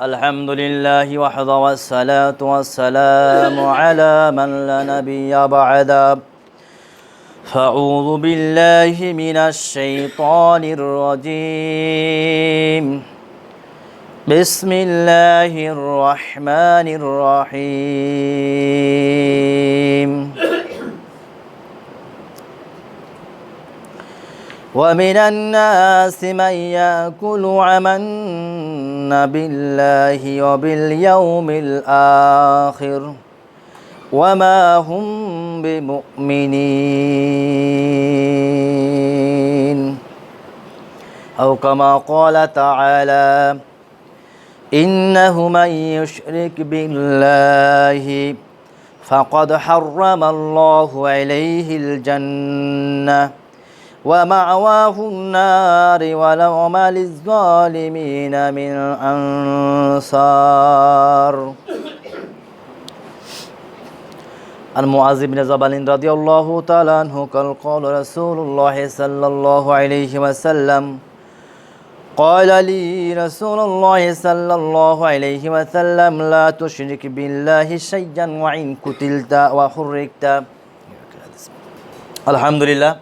الحمد لله وحده والصلاة والسلام على من لا نبي بعده فأعوذ بالله من الشيطان الرجيم بسم الله الرحمن الرحيم ومن الناس من يأكل آمنا بالله وباليوم الآخر وما هم بمؤمنين أو كما قال تعالى إنه من يشرك بالله فقد حرم الله عليه الجنة ومأواه النار وما للظالمين من أنصار عن معاذ بن جبل رضي الله تعالى عنه قال رسول الله صلى الله عليه وسلم قال لي رسول الله صلى الله عليه وسلم لا تشرك بالله شيئا وإن قتلت وحرقت الحمد لله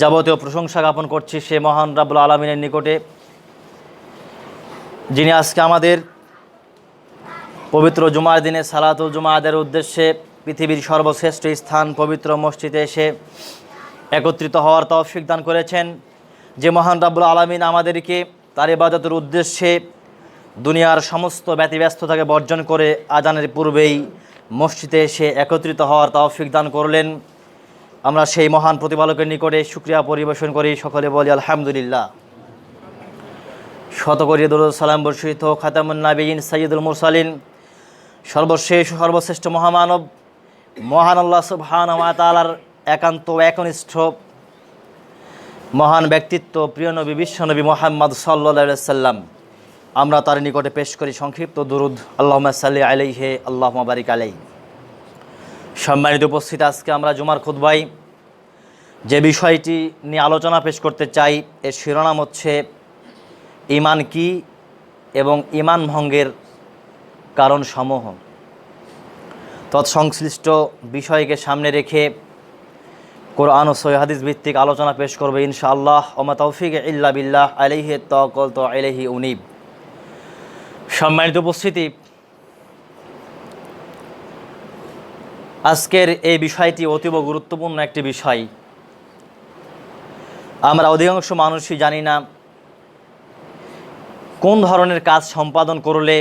যাবতীয় প্রশংসা জ্ঞাপন করছি সে মহান রাব্বুল আলামিনের নিকটে, যিনি আজকে আমাদের পবিত্র জুমার দিনে সালাতুল জুমা আদায়ের উদ্দেশ্যে পৃথিবীর সর্বশ্রেষ্ঠ স্থান পবিত্র মসজিদে এসে একত্রিত হওয়ার তৌফিক দান করেছেন। যে মহান রাব্বুল আলামিন আমাদেরকে তার ইবাদতের উদ্দেশ্যে দুনিয়ার সমস্ত ব্যতিব্যস্ততাকে বর্জন করে আজানের পূর্বেই মসজিদে এসে একত্রিত হওয়ার তৌফিক দান করলেন, আমরা সেই মহান প্রতিপালকের নিকটে শুকরিয়া পরিবেশন করি। সকলে বলি আলহামদুলিল্লাহ। শতকরি দরুদ সালাম বর্ষিত খাতামুন নাবিয়িন সাইয়্যিদুল মুরসালিন, সর্বশেষ সর্বশ্রেষ্ঠ মহামানব মহান আল্লাহ সুবহানাহু ওয়া তাআলার একান্ত একনিষ্ঠ মহান ব্যক্তিত্ব প্রিয় নবী বিশ্বনবী মুহাম্মদ সাল্লাল্লাহু আলাইহি ওয়াসাল্লাম, আমরা তার নিকটে পেশ করি সংক্ষিপ্ত দুরুদ। আল্লাহুম্মা সাল্লি আলাইহি আল্লাহুম্মা বারিক আলাইহি। সম্মানিত উপস্থিত, আজকে আমরা জুমার খুতবায় যে বিষয়টি নিয়ে আলোচনা পেশ করতে চাই এর শিরোনাম হচ্ছে ঈমান কি এবং ঈমান ভঙ্গের কারণসমূহ। তৎসংশ্লিষ্ট বিষয়কে সামনে রেখে কোরআন ও সহিহ হাদিস ভিত্তিক আলোচনা পেশ করবে ইনশাআল্লাহ। ওমা তৌফিক ইল্লা বিল্লাহ আলাইহি তাওয়াক্কালতু আলাইহি উনীব। সম্মানিত উপস্থিতি, আজকের এই বিষয়টি অতীব গুরুত্বপূর্ণ একটি বিষয়। আমরা অধিকাংশ মানুষই জানি না কোন ধরনের কাজ সম্পাদন করলে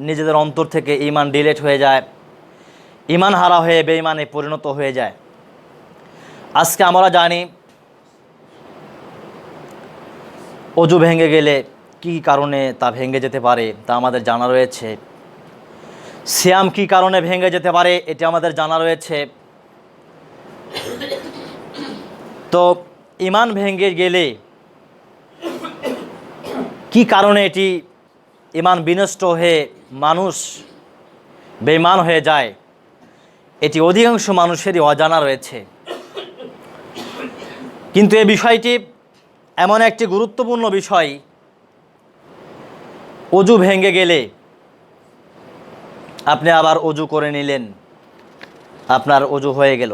নিজেদের অন্তর থেকে ঈমান ডিলেট হয়ে যায়, ঈমান হারা হয়ে বেঈমানে পরিণত হয়ে যায়। আজকে আমরা জানি অজু ভেঙে গেলে কী কারণে তা ভেঙে যেতে পারে তা আমাদের জানা রয়েছে। সিয়াম কী কারণে ভেঙে যেতে পারে এটি আমাদের জানা রয়েছে। তো ঈমান ভেঙে গেলে কী কারণে এটি ঈমান বিনষ্ট হয়ে মানুষ বেঈমান হয়ে যায়, এটি অধিকাংশ মানুষেরই অজানা রয়েছে। কিন্তু এই বিষয়টি এমন একটি গুরুত্বপূর্ণ বিষয়, অজু ভেঙে গেলে আপনি আবার অজু করে নিলেন, আপনার অজু হয়ে গেল।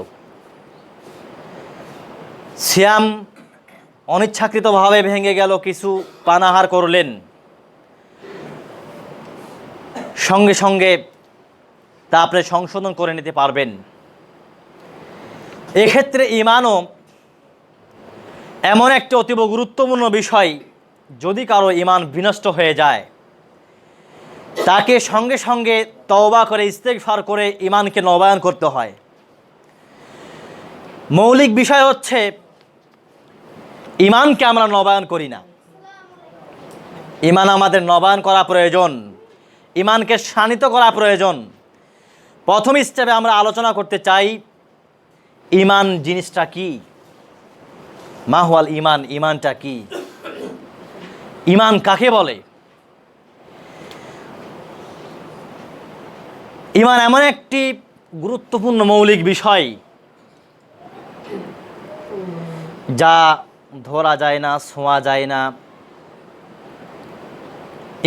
সিয়াম অনিচ্ছাকৃতভাবে ভেঙে গেল, কিছু পানাহার করলেন, সঙ্গে সঙ্গে তা আপনি সংশোধন করে নিতে পারবেন। এক্ষেত্রে ঈমানও এমন একটি অতীব গুরুত্বপূর্ণ বিষয়, যদি কারো ঈমান বিনষ্ট হয়ে যায় তাকে সঙ্গে সঙ্গে তওবা করে ইস্তেগফার করে ঈমানকে নবায়ন করতে হয়। মৌলিক বিষয় হচ্ছে ঈমানকে আমরা নবায়ন করি না। ঈমান আমাদের নবায়ন করা প্রয়োজন, ঈমানকে শানিত করা প্রয়োজন। প্রথম স্টেপে আমরা আলোচনা করতে চাই ঈমান জিনিসটা কি, মা হুয়াল ঈমান, ঈমানটা কি, ঈমান কাকে বলে। ঈমান এমন একটি গুরুত্বপূর্ণ মৌলিক বিষয় যা ধরা যায় না, ছোঁয়া যায় না,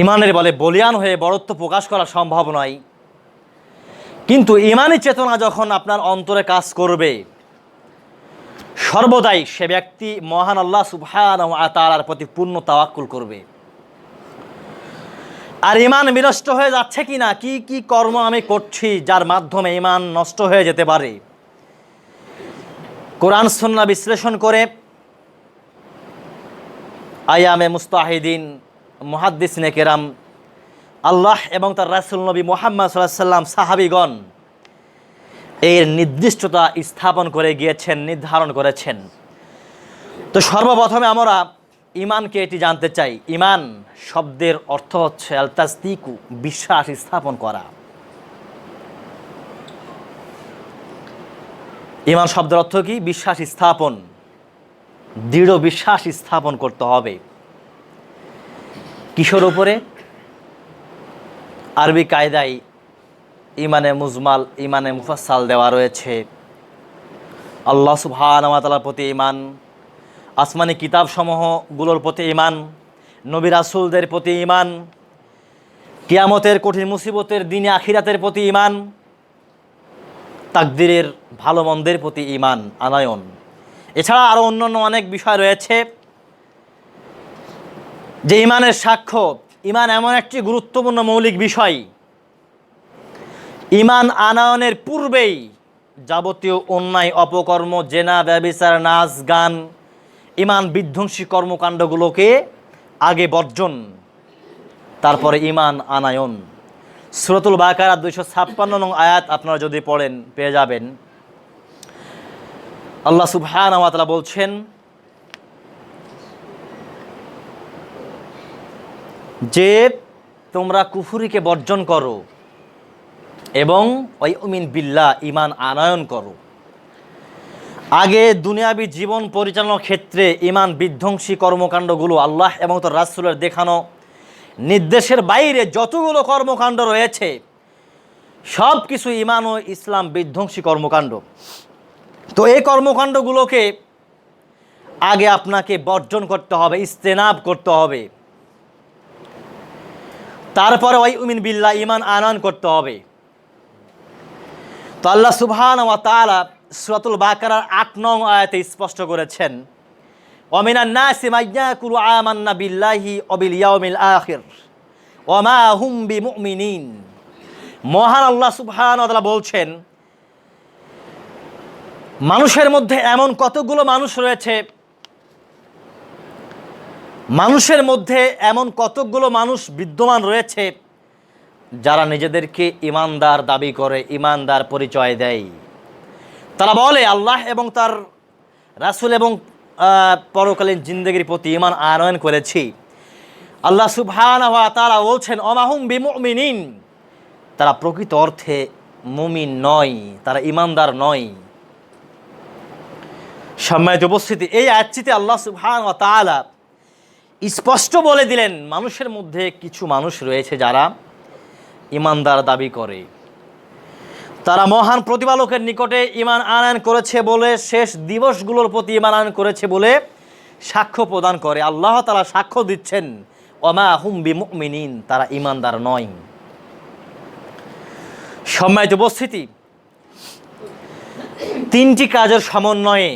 ইমানের বলে বলিয়ান হয়ে বড়ত্ব প্রকাশ করা সম্ভব নয়, কিন্তু ইমানি চেতনা যখন আপনার অন্তরে কাজ করবে, সর্বদাই সে ব্যক্তি মহান আল্লাহ সুবহানাহু ওয়া তাআলার প্রতি পূর্ণ তাওয়াক্কুল করবে। আর ইমান বিনষ্ট হয়ে যাচ্ছে কিনা, কি কি কর্ম আমি করছি যার মাধ্যমে ইমান নষ্ট হয়ে যেতে পারে, কোরআন সুন্নাহ বিশ্লেষণ করে আয়ামে মুস্তাহিদিন, মুহাদ্দিসিনে কেরাম, আল্লাহ এবং তার রাসূল নবী মুহাম্মদ সাল্লাল্লাহু আলাইহি সাল্লাম, সাহাবীগণ এর নির্দিষ্টতা স্থাপন করে গিয়েছেন, নির্ধারণ করেছেন। তো সর্বপ্রথমে আমরা ইমানকে এটি জানতে চাই। ইমান শব্দের অর্থ হচ্ছে আল তাসদিকু, বিশ্বাস স্থাপন করা। ইমান শব্দের অর্থ কি? বিশ্বাস স্থাপন, দৃঢ় বিশ্বাস স্থাপন করতে হবে। কিসের উপরে? আরবি কায়দায় ইমানে মুজমাল, ইমানে মুফাসসাল দেওয়া রয়েছে। আল্লাহ সুবহানাহু ওয়া তাআলার প্রতি ইমান, আসমানি কিতাবসমূহগুলোর প্রতি ইমান, নবী রাসূলদের প্রতি ইমান, কিয়ামতের কঠিন মুসিবতের দিনে আখিরাতের প্রতি ইমান, তাকদীরের ভালো মন্দের প্রতি ইমান আনয়ন। এছাড়া আরও অন্যান্য অনেক বিষয় রয়েছে যে ইমানের সাক্ষ্য। ইমান এমন একটি গুরুত্বপূর্ণ মৌলিক বিষয়, ইমান আনয়নের পূর্বেই যাবতীয় অন্যায় অপকর্ম, জেনা, ব্যভিচার, নাচ গান, ইমান বিধ্বংসী কর্মকাণ্ডগুলোকে আগে বর্জন, তারপরে ইমান আনায়ন। সূরাতুল বাকারা 256 নং আয়াত আপনারা যদি পড়েন পেয়ে যাবেন। আল্লাহ সুবহানাহু ওয়া তাআলা বলছেন যে তোমরা কুফরিকে বর্জন করো এবং ওয়ায়ুমিন বিল্লাহ, ইমান আনয়ন করো। আগে দুনিয়াবী জীবন পরিচালনার ক্ষেত্রে ইমান বিধ্বংসী কর্মকাণ্ডগুলো, আল্লাহ এবং তার রাসূলের দেখানো নির্দেশের বাইরে যতগুলো কর্মকাণ্ড রয়েছে সব কিছু ইমান ও ইসলাম বিধ্বংসী কর্মকাণ্ড। তো এই কর্মকাণ্ডগুলোকে আগে আপনাকে বর্জন করতে হবে, ইজতেনাব করতে হবে। তারপরে ওয়ায়ুমিন বিল্লাহ, ইমান আনয়ন করতে হবে। তো আল্লাহ সুবহানাহু ওয়া তাআলা সূরাতুল বাকারার 8 নং আয়াতে স্পষ্ট করেছেন, ওয়া মিনান নাসি মান ইয়াকুলু আমান্না বিল্লাহি ওয়া বিল ইয়াউমিল আখির ওয়া মা হুম বিমুমিনিন। মহান আল্লাহ সুবহানাহু ওয়া তাআলা বলছেন, মানুষের মধ্যে এমন কতগুলো মানুষ রয়েছে, মানুষের মধ্যে এমন কতগুলো মানুষ বিদ্যমান রয়েছে যারা নিজেদেরকে ইমানদার দাবি করে, ইমানদার পরিচয় দেয়। তারা বলে আল্লাহ এবং তার রাসূল এবং পরকালীন জিন্দেগির প্রতি ইমান আনয়ন করেছি। আল্লাহ সুবহানাহু ওয়া তাআলা বলছেন, ওমা হুম বিমুমিনিন, তারা প্রকৃত অর্থে মুমিন নয়, তারা ইমানদার নয়। সম্মানিত উপস্থিতি, এই আয়াতটিতে আল্লাহ সুবহানাহু ওয়া তাআলা স্পষ্ট বলে দিলেন মানুষের মধ্যে কিছু মানুষ রয়েছে যারা ইমানদার দাবি করে, তারা মহান প্রতিপালকের নিকটে ইমান আনয়ন করেছে বলে, শেষ দিবসগুলোর প্রতি ইমান আনয়ন করেছে বলে সাক্ষ্য প্রদান করে। আল্লাহ তাআলা সাক্ষ্য দিচ্ছেন, ওমা হুম বিমুমিনিন, তারা ইমানদার নয়। সম্মানিত উপস্থিতি, তিনটি কাজের সমন্বয়ে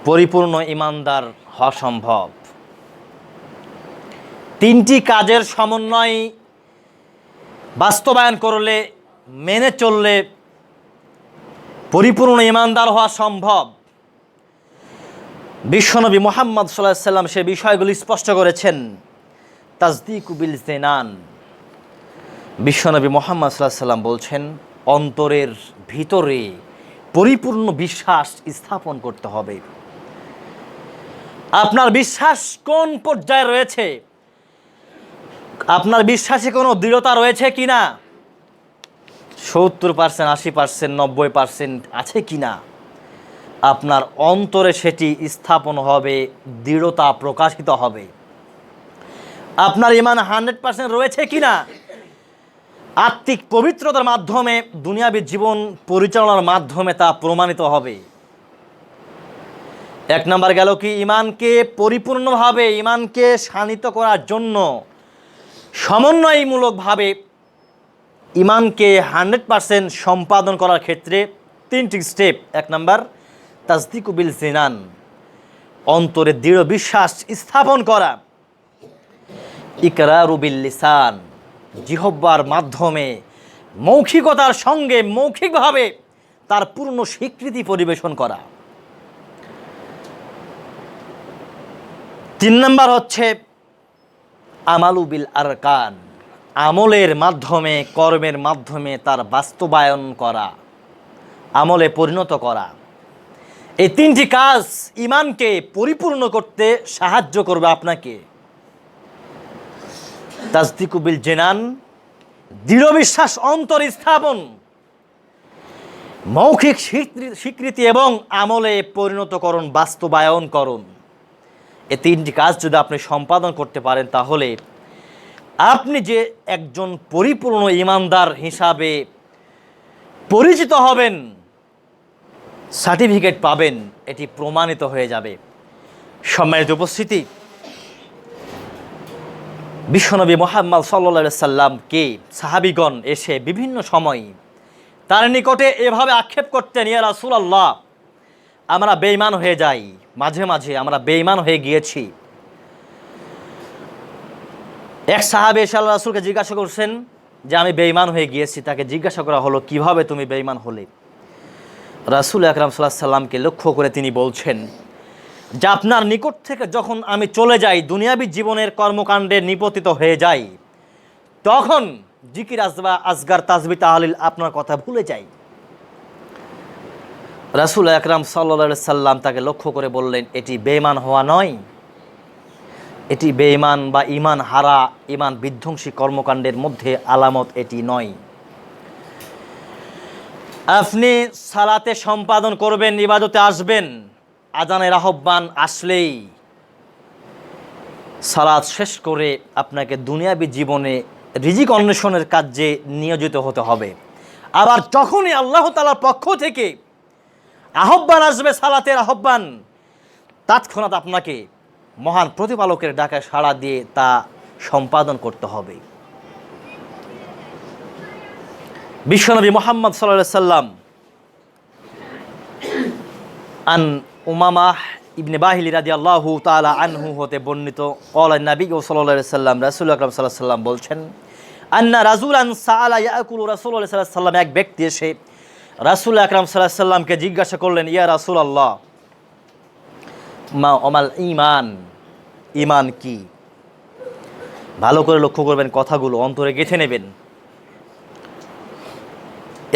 পরিপূর্ণ ইমানদার হওয়া সম্ভব। তিনটি কাজের সমন্বয় বাস্তবায়ন করলে, মেনে চললে পরিপূর্ণ ইমানদার হওয়া সম্ভব। বিশ্বনবী মুহাম্মদ সাল্লাল্লাহু আলাইহি সাল্লাম সে বিষয়গুলি স্পষ্ট করেছেন। তাসদীকু বিল জিনান, বিশ্বনবী মুহাম্মদ সাল্লাল্লাহু আলাইহি সাল্লাম বলছেন অন্তরের ভিতরে পরিপূর্ণ বিশ্বাস স্থাপন করতে হবে। আপনার বিশ্বাস কোন পর্যায়ে রয়েছে, আপনার বিশ্বাসে কোনো দৃঢ়তা রয়েছে কিনা, 70%, 80%, 90% আছে কিনা, আপনার অন্তরে সেটি স্থাপন হবে, দৃঢ়তা প্রকাশিত হবে। আপনার ইমান 100% রয়েছে কিনা, আত্মিক পবিত্রতার মাধ্যমে, দুনিয়াবী জীবন পরিচালনার মাধ্যমে তা প্রমাণিত হবে। এক নাম্বার গেল কি, ইমানকে পরিপূর্ণভাবে, ইমানকে শানিত করার জন্য সমন্বয়মূলকভাবে ইমানকে 100% সম্পাদন করার ক্ষেত্রে 3টি স্টেপ। এক নাম্বার তাসদিকু বিল জিনান, অন্তরে দৃঢ় বিশ্বাস স্থাপন করা। ইকরারু বিল লিসান, জিহ্বার মাধ্যমে মৌখিকতার সঙ্গে মৌখিকভাবে তার পূর্ণ স্বীকৃতি পরিবেশন করা। 3 নাম্বার হচ্ছে আমালু বিল আরকান, আমলের মাধ্যমে, কর্মের মাধ্যমে তার বাস্তবায়ন করা, আমলে পরিণত করা। এই 3টি কাজ ইমানকে পরিপূর্ণ করতে সাহায্য করবে আপনাকে। তাসদিকু বিল জিনান, দৃঢ় বিশ্বাস অন্তরে স্থাপন, মৌখিক স্বীকৃতি এবং আমলে পরিণতকরণ, বাস্তবায়ন করুন। এই 3টি কাজ যদি আপনি সম্পাদন করতে পারেন, তাহলে আপনি যে একজন পরিপূর্ণ ইমানদার হিসাবে পরিচিত হবেন, সার্টিফিকেট পাবেন, এটি প্রমাণিত হয়ে যাবে। সম্মানিত উপস্থিতি, বিশ্বনবী মুহাম্মদ সাল্লাল্লাহু আলাইহি সাল্লামকে সাহাবীগণ এসে বিভিন্ন সময় তার নিকটে এভাবে আক্ষেপ করতেন, ইয়া রাসূলুল্লাহ, আমরা বেঈমান হয়ে যাই, মাঝে মাঝে আমরা বেঈমান হয়ে গিয়েছি। এক সাহাবী এসে আল্লাহ রাসূলকে জিজ্ঞাসা করছেন যে আমি বেঈমান হয়ে গিয়েছি। তাকে জিজ্ঞাসা করা হলো, কিভাবে তুমি বেঈমান হলে? রাসূল আকরাম সাল্লাল্লাহু আলাইহি সাল্লামকে লক্ষ্য করে তিনি বলছেন যে আপনার নিকট থেকে যখন আমি চলে যাই, দুনিয়াবী জীবনের কর্মকাণ্ডে নিপতিত হয়ে যাই, তখন জিকির আসগার তাসবিহ তাহলিল আপনার কথা ভুলে যাই। রাসূল আকরাম সাল্লাল্লাহু আলাইহি সাল্লাম তাকে লক্ষ্য করে বললেন, এটি বেঈমান হওয়া নয়, এটি বেঈমান বা ঈমান হারা, ঈমান বিধ্বংসী কর্মকাণ্ডের মধ্যে আলামত এটি নয়। আপনি সালাতে সম্পাদন করবেন, ইবাদতে আসবেন, আজানের আহ্বান আসলেই সালাত শেষ করে আপনাকে দুনিয়াবী জীবনে রিজিক অন্বেষণের কাজে নিয়োজিত হতে হবে। আবার যখনই আল্লাহ তাআলার পক্ষ থেকে আহ্বান আসবে, সালাতের আহ্বান, তৎক্ষণাৎ আপনাকে মহান প্রতিপালকের ডাকে সাড়া দিয়ে তা সম্পাদন করতে হবে। বিশ্বনবী মুহাম্মদ সাল্লাল্লাহু আলাইহি সাল্লাম আন উমামাহ ইবনে বাহিল রাদিয়াল্লাহু তাআলা আনহু হতে বর্ণিত, ক্বালা নবী সাল্লাল্লাহু আলাইহি সাল্লাম, রাসূল আকরাম সাল্লাল্লাহু আলাইহি সাল্লাম বলছেন, আন্না রাজুলান সাআলা ইয়াকুলু রাসূলুল্লাহ সাল্লাল্লাহু আলাইহি সাল্লাম, এক ব্যক্তি এসে রাসূল আকরাম সাল্লাল্লাহু আলাইহি সাল্লামকে জিজ্ঞাসা করলেন, ইয়া রাসূলুল্লাহ, মা আমাল ঈমান, ঈমান কি? ভালো করে লক্ষ্য করবেন, কথাগুলো অন্তরে গেঁথে নেবেন।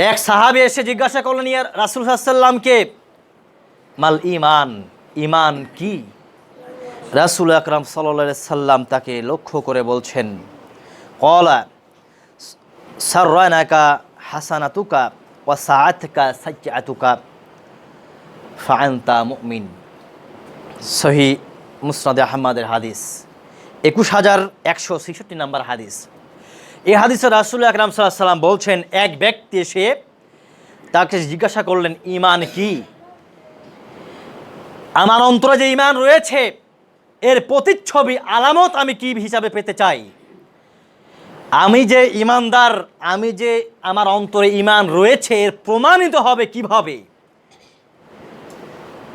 এক সাহাবী এসে জিজ্ঞাসা করলেন ইয়া রাসূল সাল্লাল্লাহু আলাইহি সাল্লামকে, মাল ঈমান, ঈমান কি? রাসূল আকরাম সাল্লাল্লাহু আলাইহি সাল্লাম তাকে লক্ষ্য করে বলছেন, ক্বালা সাররানাকা হাসানাতুকা ওয়া সাআতুকা সাইয়্যাতুকা ফাআনতা মুমিন। সহিহ মুসনাদে আহমদের হাদিস, 21166 নম্বর হাদিস। এই হাদিসে রাসূল আকরাম সাল্লাল্লাহু আলাইহি সাল্লাম বলছেন, এক ব্যক্তি এসে তাকে জিজ্ঞাসা করলেন, ঈমান কি? আমার অন্তরে যে ঈমান রয়েছে, এর প্রতিচ্ছবি, আলামত আমি কি হিসাবে পেতে চাই? আমি যে ঈমানদার, আমি যে আমার অন্তরে ঈমান রয়েছে, এর প্রমাণিত হবে কিভাবে?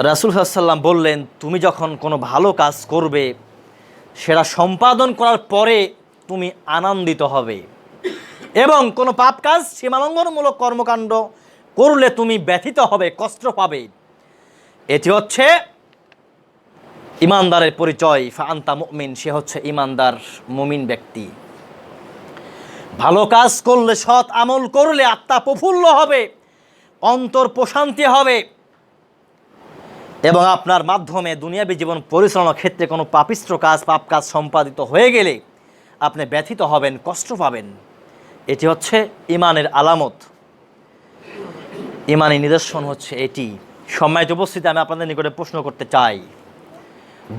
রাসূল সাল্লাল্লাহু আলাইহি সাল্লাম বললেন, তুমি যখন কোনো ভালো কাজ করবে, সেটা সম্পাদন করার পরে তুমি আনন্দিত হবে, এবং কোনো পাপ কাজ, সীমালঙ্ঘনমূলক কর্মকাণ্ড করলে তুমি ব্যথিত হবে, কষ্ট পাবে। এটি হচ্ছে ঈমানদারের পরিচয়। ফাআনতা মুমিন, সে হচ্ছে ঈমানদার, মুমিন ব্যক্তি। ভালো কাজ করলে, সৎ আমল করলে আত্মা প্রফুল্ল হবে, অন্তর প্রশান্তি হবে, এবং আপনার মাধ্যমে দুনিয়াবী জীবন পরিচালনার ক্ষেত্রে কোনো পাপিষ্ঠ কাজ, পাপ কাজ সম্পাদিত হয়ে গেলে আপনি ব্যথিত হবেন, কষ্ট পাবেন। এটি হচ্ছে ঈমানের আলামত, ঈমানের নিদর্শন হচ্ছে এটি। সম্মানিত উপস্থিতি, আমি আপনাদের নিকটে প্রশ্ন করতে চাই,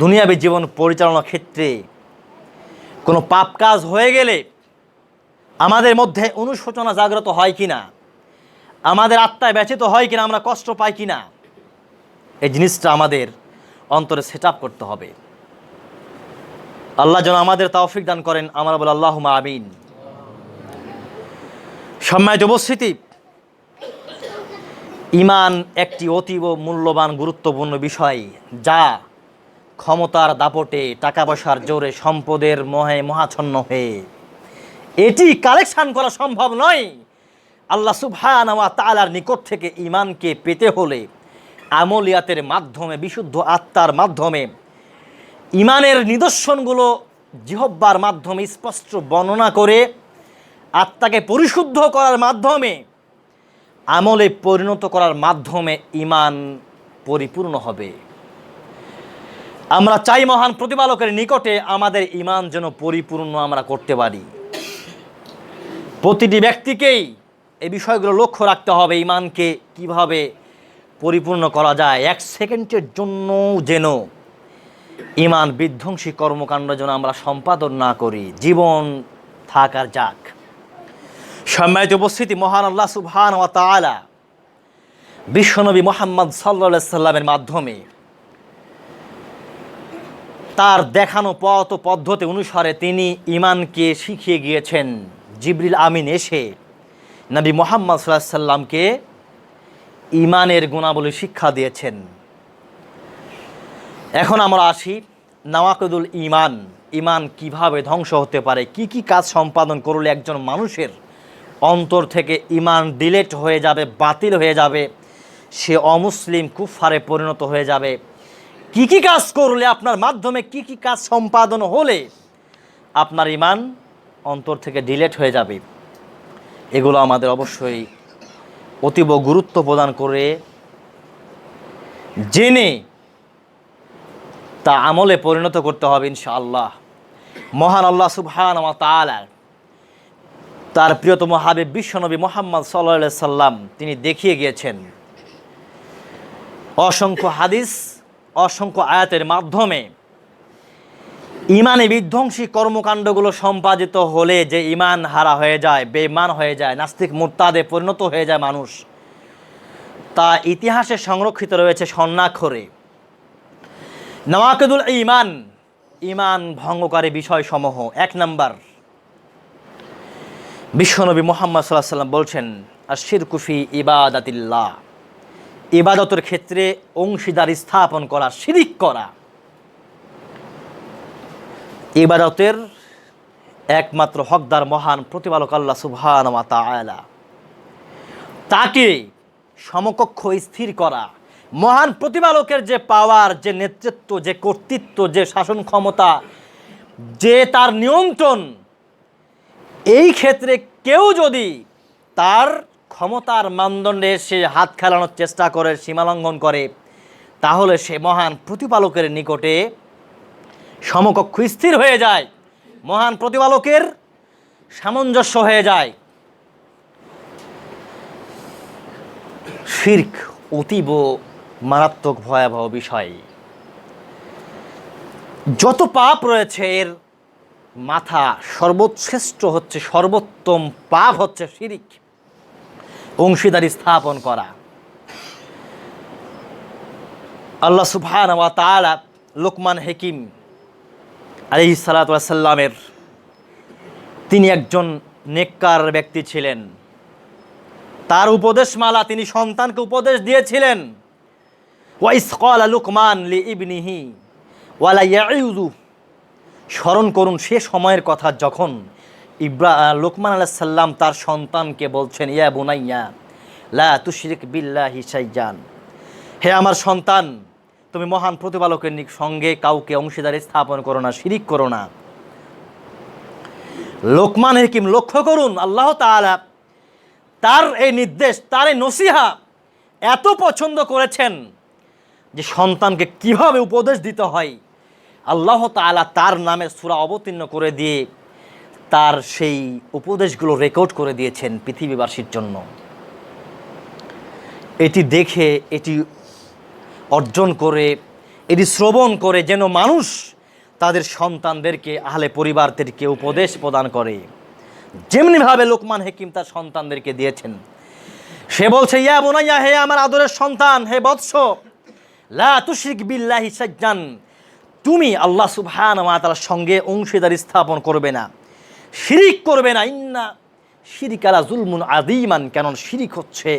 দুনিয়াবী জীবন পরিচালনার ক্ষেত্রে কোনো পাপ কাজ হয়ে গেলে আমাদের মধ্যে অনুশোচনা জাগ্রত হয় কিনা, আমাদের আত্মায় ব্যথিত হয় কিনা, আমরা কষ্ট পাই কিনা, এই জিনিসটা আমাদের অন্তরে সেট আপ করতে হবে। আল্লাহ যেন আমাদের তৌফিক দান করেন, আমরা বলি আল্লাহুম্মা আমিন। সম্মানিত উপস্থিতি, ঈমান একটি অতীব মূল্যবান গুরুত্বপূর্ণ বিষয়, যা ক্ষমতার দাপটে, টাকা পয়সার জোরে, সম্পদের মোহে মহাচ্ছন্ন হয়ে এটি কালেকশন করা সম্ভব নয়। আল্লাহ সুবহানাহু ওয়া তাআলার নিকট থেকে ঈমানকে পেতে হলে আমলিয়াতের মাধ্যমে, বিশুদ্ধ আত্মার মাধ্যমে, ঈমানের নিদর্শনগুলো জিহ্বার মাধ্যমে স্পষ্ট বর্ণনা করে আত্মাকে পরিশুদ্ধ করার মাধ্যমে, আমলে পরিণত করার মাধ্যমে ঈমান পরিপূর্ণ হবে। আমরা চাই মহান প্রতিপালকের নিকটে আমাদের ঈমান যেন পরিপূর্ণ আমরা করতে পারি। প্রতিটি ব্যক্তিকেই এই বিষয়গুলো লক্ষ্য রাখতে হবে, ঈমানকে কিভাবে পরিপূর্ণ করা যায়। এক সেকেন্ডের জন্য যেন ঈমান বিধ্বংসী কর্মকাণ্ড যেন আমরা সম্পাদন না করি। জীবন থাক আর যাক। সম্মানিত উপস্থিতি, মহান আল্লাহ সুবহানাহু ওয়া তাআলা বিশ্বনবী মুহাম্মদ সাল্লাল্লাহু আলাইহি সাল্লামের মাধ্যমে তার দেখানো পথ ও পদ্ধতি অনুসারে তিনি ঈমানকে শিখিয়ে গিয়েছেন। জিবরিল আমিন এসে নবী মুহাম্মদ সাল্লাল্লাহু আলাইহি সাল্লামকে ঈমানের গুণাবলী শিক্ষা দিয়েছেন। এখন আমরা আসি নাওয়াকিদুল ঈমান। ঈমান কিভাবে ধ্বংস হতে পারে, কি কি কাজ সম্পাদন করলে একজন মানুষের অন্তর থেকে ঈমান ডিলেট হয়ে যাবে, বাতিল হয়ে যাবে, সে অমুসলিম কুফারে পরিণত হয়ে যাবে। কি কি কাজ করলে, আপনার মাধ্যমে কি কি কাজ সম্পাদন হলে আপনার ঈমান অন্তর থেকে ডিলেট হয়ে যাবে, এগুলো আমাদের অবশ্যই অতীব গুরুত্ব প্রদান করে জেনে তা আমলে পরিণত করতে হবে ইনশাআল্লাহ। মহান আল্লাহ সুবহানাহু ওয়া তাআলা তার প্রিয়তম হাবিব বিশ্বনবী মুহাম্মদ সাল্লাল্লাহু আলাইহি সাল্লাম তিনি দেখিয়ে গিয়েছেন অসংখ্য হাদিস, অসংখ্য আয়াতের মাধ্যমে ঈমানে বিধ্বংসী কর্মকাণ্ডগুলো সম্পাদিত হলে যে ঈমান হারা হয়ে যায়, বেঈমান হয়ে যায়, নাস্তিক মুরতাদে পরিণত হয়ে যায় মানুষ, তা ইতিহাসে সংরক্ষিত রয়েছে স্বর্ণাক্ষরে। নাওয়াকিদুল ঈমান, ঈমান ভঙ্গকারী বিষয়সমূহ। 1 নাম্বার, বিশ্বনবী মুহাম্মদ সাল্লাল্লাহু আলাইহি সাল্লাম বলছেন, আশ-শিরকু ফি ইবাদাতিল্লাহ, ইবাদতের ক্ষেত্রে অংশীদার স্থাপন করা, শিরিক করা। ইবাদতের একমাত্র হকদার মহান প্রতিপালক আল্লাহ সুবহানাহু ওয়া তাআলা, তাকে সমকক্ষ স্থির করা। মহান প্রতিপালকের যে পাওয়ার, যে নেতৃত্ব, যে কর্তৃত্ব, যে শাসন ক্ষমতা, যে তার নিয়ন্ত্রণ, এই ক্ষেত্রে কেউ যদি তার ক্ষমতার মানদণ্ডে সে হাত খেলানোর চেষ্টা করে, সীমালঙ্ঘন করে, তাহলে সে মহান প্রতিপালকের নিকটে সমকক্ষ স্থির হয়ে যায়, মহান প্রতিপালকের সামঞ্জস্য হয়ে যায়। শিরক অতীব মারাত্মক ভয়াবহ বিষয়। যত পাপ রয়েছে এর মাথা সর্বশ্রেষ্ঠ হচ্ছে, সর্বোত্তম পাপ হচ্ছে শিরিক, অংশীদারি স্থাপন করা। আল্লাহ সুবহানাহু ওয়া তাআলা লোকমান হাকিম আলাইহিস সালাতু ওয়াস সালামের, তিনি একজন নেককার ব্যক্তি ছিলেন। তার উপদেশমালা, তিনি সন্তানকে উপদেশ দিয়েছিলেন। ওয়াইস ক্বালা লুকমান লিইবনিহি ওয়ালা ইয়াউযু, স্মরণ করুন সে সময়ের কথা যখন লোকমান আলাইহিস সালাম তার সন্তানকে বলছেন, ইয়া বুনাইয়া লা তুশরিক বিল্লাহি শাইআন, হে আমার সন্তান, তুমি মহান প্রতিপালকের সঙ্গে কাউকে অংশীদারি স্থাপন করো না, শিরিক করো না। লোকমান হাকিম, লক্ষ্য করুন আল্লাহ তাআলা তার এই নির্দেশ, তার এই নসিহা এত পছন্দ করেছেন যে সন্তানকে কিভাবে উপদেশ দিতে হয়, আল্লাহ তাআলা তার নামে সূরা অবতীর্ণ করে দিয়ে তার সেই উপদেশগুলো রেকর্ড করে দিয়েছেন পৃথিবীবাসীর জন্য। এটি দেখে, এটি অর্জন করে, এটি শ্রবণ করে যেন মানুষ তাদের সন্তানদেরকে, আহলে পরিবারদেরকে উপদেশ প্রদান করে, যেমনিভাবে লোকমান হাকিম তার সন্তানদেরকে দিয়েছেন। সে বলছে, ইয়া বুনাইয়া, হে আমার আদরের সন্তান, হে বৎস, লা তুশরিক বিল্লাহি শাইআন, তুমি আল্লাহ সুবহানাহু ওয়া তাআলার সঙ্গে অংশীদার স্থাপন করবে না, শিরিক করবে না। ইন্না শিরিকা লা যুলমুন আযীমান, কেন শিরিক হচ্ছে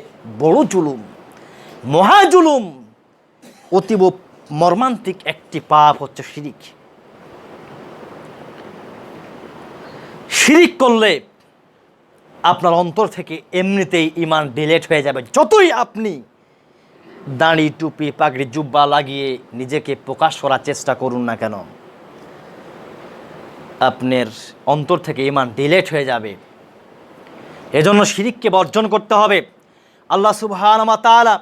বড় জুলুম, মহা জুলুম, অতীব মর্মান্তিক একটি পাপ হচ্ছে শিরিক। শিরিক করলে আপনার অন্তর থেকে এমনিতেই ঈমান ডিলেট হয়ে যাবে। যতই আপনি দাড়ি টুপি পাগড়ি জুব্বা লাগিয়ে নিজেকে প্রকাশ করার চেষ্টা করুন না কেন, আপনার অন্তর থেকে ঈমান ডিলেট হয়ে যাবে। এজন্য শিরিককে বর্জন করতে হবে। আল্লাহ সুবহানাহু ওয়া তাআলা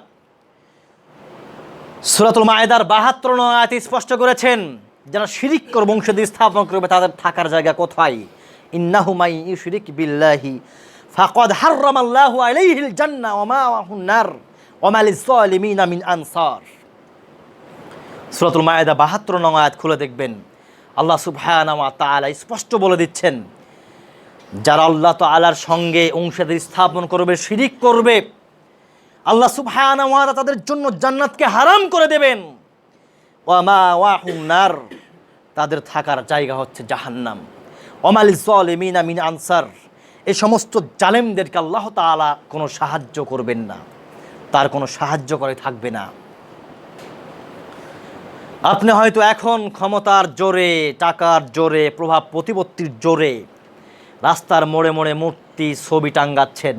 সূরাতুল মায়েদার ৭২ নং আয়াতে স্পষ্ট করেছেন, যারা শিরিক করে বংশাদি স্থাপন করবে তাদের থাকার জায়গা কোথায়? ইন্নাহু মাই ইউশরিক বিল্লাহি ফাকাদ হাররামাল্লাহু আলাইহিল জান্নাহ ওয়া মাওয়াহুন নার ওয়া মা লিয-যালিমিনা মিন আনসার। সূরাতুল মায়েদা ৭২ নং আয়াত খুলে দেখবেন, আল্লাহ সুবহানাহু ওয়া তাআলা স্পষ্ট বলে দিচ্ছেন, যারা আল্লাহ তাআলার সঙ্গে অংশীদারি স্থাপন করবে, শিরিক করবে, আল্লাহ সুবহানাহু ওয়া তাআলা তাদের জন্য জান্নাতকে হারাম করে দেবেন। ওয়া মাওয়াহুন নার, তাদের থাকার জায়গা হচ্ছে জাহান্নাম। ওয়া মা লিয-যালিমিনা মিন আনসার, এই সমস্ত জালেমদেরকে আল্লাহ তাআলা কোনো সাহায্য করবেন না, তার কোনো সাহায্য করে থাকবে না। আপনি হয়তো এখন ক্ষমতার জোরে, টাকার জোরে, প্রভাব প্রতিপত্তির জোরে রাস্তার মোড়ে মোড়ে মূর্তি ছবি টাঙ্গাচ্ছেন,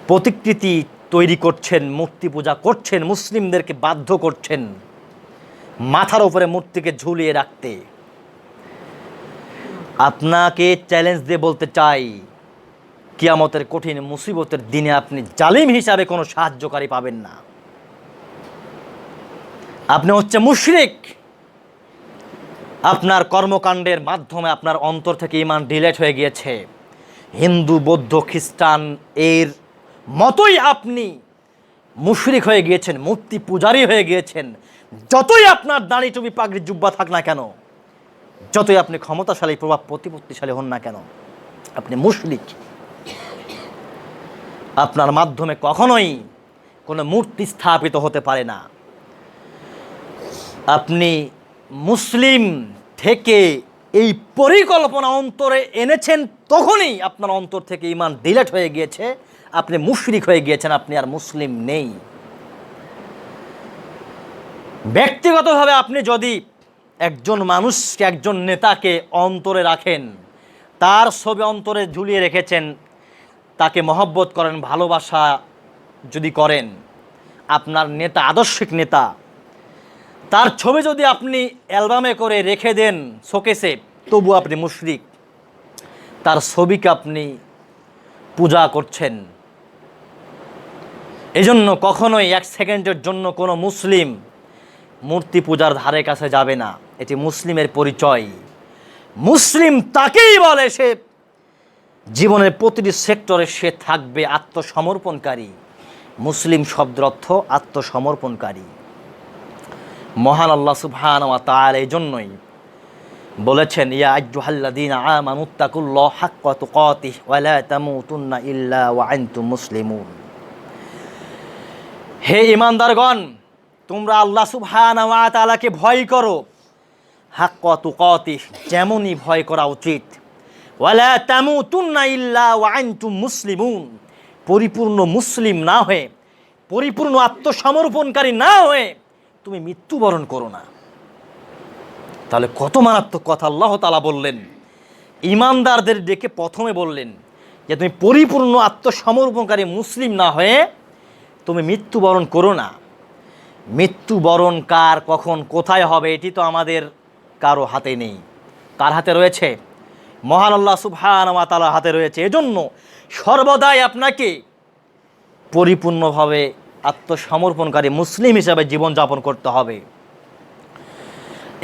প্রতিকৃতি তৈরি করছেন, মূর্তি পূজা করছেন, মুসলিমদেরকে বাধ্য করছেন মাথার উপরে মূর্তিকে ঝুলিয়ে রাখতে। আপনাকে চ্যালেঞ্জ দিয়ে বলতে চাই, কিয়ামতের কঠিন মুসিবতের দিনে আপনি জালিম হিসাবে কোনো সাহায্যকারী পাবেন না। আপনি হচ্ছে মুশরিক। আপনার কর্মকাণ্ডের মাধ্যমে আপনার অন্তর থেকে ঈমান ডিলেট হয়ে গিয়েছে। হিন্দু, বৌদ্ধ, খ্রিস্টান এর মতোই আপনি মুশরিক হয়ে গিয়েছেন, মূর্তি পূজারী হয়ে গিয়েছেন। যতই আপনার দাড়ি টুপি পাগড়ি জুব্বা থাক না কেন, যতই আপনি ক্ষমতাশালী, প্রভাব প্রতিপত্তিশালী হন না কেন, আপনি মুশরিক। আপনার মাধ্যমে কখনোই কোনো মূর্তি স্থাপিত হতে পারে না। আপনি মুসলিম থেকে এই পরিকল্পনা অন্তরে এনেছেন, তখনই আপনার অন্তর থেকে ঈমান ডিলেট হয়ে গিয়েছে, আপনি মুশরিক হয়ে গিয়েছেন, আপনি আর মুসলিম নেই। ব্যক্তিগতভাবে আপনি যদি একজন মানুষকে, একজন নেতাকে অন্তরে রাখেন, তার ছবি অন্তরে ঝুলিয়ে রেখেছেন, তাকে মহব্বত করেন, ভালোবাসা যদি করেন, আপনার নেতা আদর্শিক নেতা, তার ছবি যদি আপনি অ্যালবামে করে রেখে দেন শোকেসে, তবু আপনি মুশরিক। তার ছবিকে আপনি পূজা করছেন। এজন্য কখনোই এক সেকেন্ডের জন্য কোনো মুসলিম মূর্তি পূজার ধারে কাছে যাবে না। এটি মুসলিমের পরিচয়। মুসলিম তাকেই বলে সে জীবনের প্রতিটি সেক্টরে সে থাকবে আত্মসমর্পণকারী। মুসলিম শব্দের অর্থ আত্মসমর্পণকারী। মহান আল্লাহ সুবহানাহু ওয়া তাআলা এই জন্যই বলেছেন, ইয়া আইয়ুহাল্লাযীনা আমানুত্তাকুল্লাহা হাক্কা তুকাতিহি ওয়া লা তামুতুন্না ইল্লা ওয়া আনতুম মুসলিমুন। হে ঈমানদারগণ, তোমরা আল্লাহ সুবহানাহু ওয়া তাআলাকে ভয় করো, হাক্কা তুকাতিহি, যেমনই ভয় করা উচিত, ওয়া লা তামুতুন্না ইল্লা ওয়া আনতুম মুসলিমুন, পরিপূর্ণ মুসলিম না হয়ে, পরিপূর্ণ আত্মসমর্পণকারী না হয়ে তুমি মৃত্যুবরণ করো না। তাহলে কত মারাত্মক কথা আল্লাহ তাআলা বললেন। ঈমানদারদের ডেকে প্রথমে বললেন যে তুমি পরিপূর্ণ আত্মসমর্পণকারী মুসলিম না হয়ে তুমি মৃত্যুবরণ করো না। মৃত্যুবরণ কার, কখন, কোথায় হবে, এটি তো আমাদের কারো হাতে নেই। কার হাতে রয়েছে? মহান আল্লাহ সুবহানাহু ওয়া তাআলার হাতে রয়েছে। এজন্য সর্বদাই আপনাকে পরিপূর্ণভাবে আত্মসমর্পণকারী মুসলিম হিসাবে জীবনযাপন করতে হবে।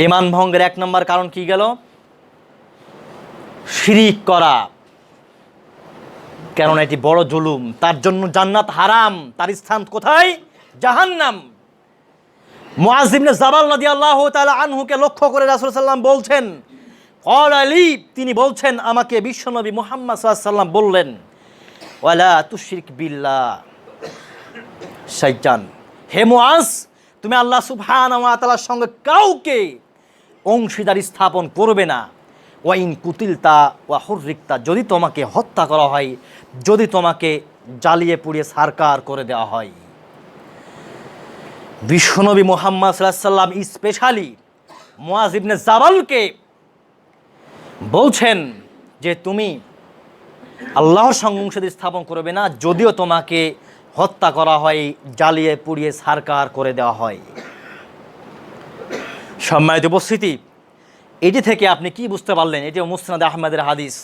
ঈমান ভঙ্গের ১ নম্বর কারণ কি গেল? শিরিক করা। কেননা এটি বড় জুলুম, তার জন্য জান্নাত হারাম, তার স্থান কোথায়? জাহান্নাম। মুআয ইবনে জাবাল রাদিয়াল্লাহু তাআলা আনহুকে লক্ষ্য করে রাসূল সাল্লাল্লাহু আলাইহি ওয়াসাল্লাম বলছেন, ক্বালা লি, তিনি বলছেন আমাকে, বিশ্বনবী মুহাম্মদ সাল্লাল্লাহু আলাইহি ওয়াসাল্লাম বললেন, ওয়ালা তুশরিক বিল্লাহ শাইআন, হে মুআয তুমি আল্লাহ সুবহানাহু ওয়া তাআলার সঙ্গে কাউকে অংশীদার স্থাপন করবে না। ওয়াইন কুতিলতা ওয়া হুররিকতা, যদি তোমাকে হত্যা করা হয়, যদি তোমাকে জ্বালিয়ে পুড়িয়ে ছারখার করে দেওয়া হয়। বিশ্বনবী মুহাম্মদ সাল্লাল্লাহু আলাইহি সাল্লাম স্পেশালি মুআয ইবনে জাবালকে বলছেন যে তুমি আল্লাহর সঙ্গে অংশীদার স্থাপন করবে না, যদিও তোমাকে হত্যা করা হয়, জ্বালিয়ে পুড়িয়ে ছারখার করে দেওয়া হয়। সম্মানিত উপস্থিতি, এটি থেকে আপনি কি বুঝতে পারলেন? এটিও মুসনাদ আহমদের হাদিস।